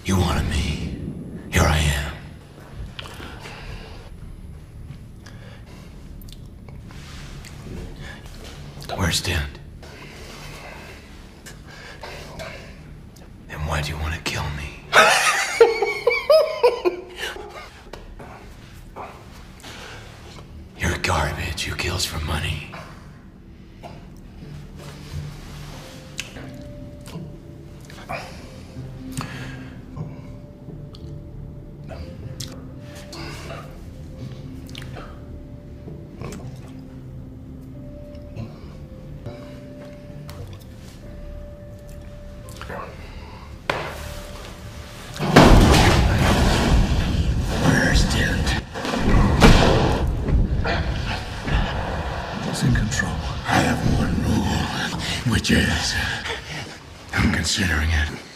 You wanted me. Here I am. Where's Dent? Then why do you want to kill me? You're garbage who kills for money. Where's Dent? He's in control. I have one rule, which is I'm considering it.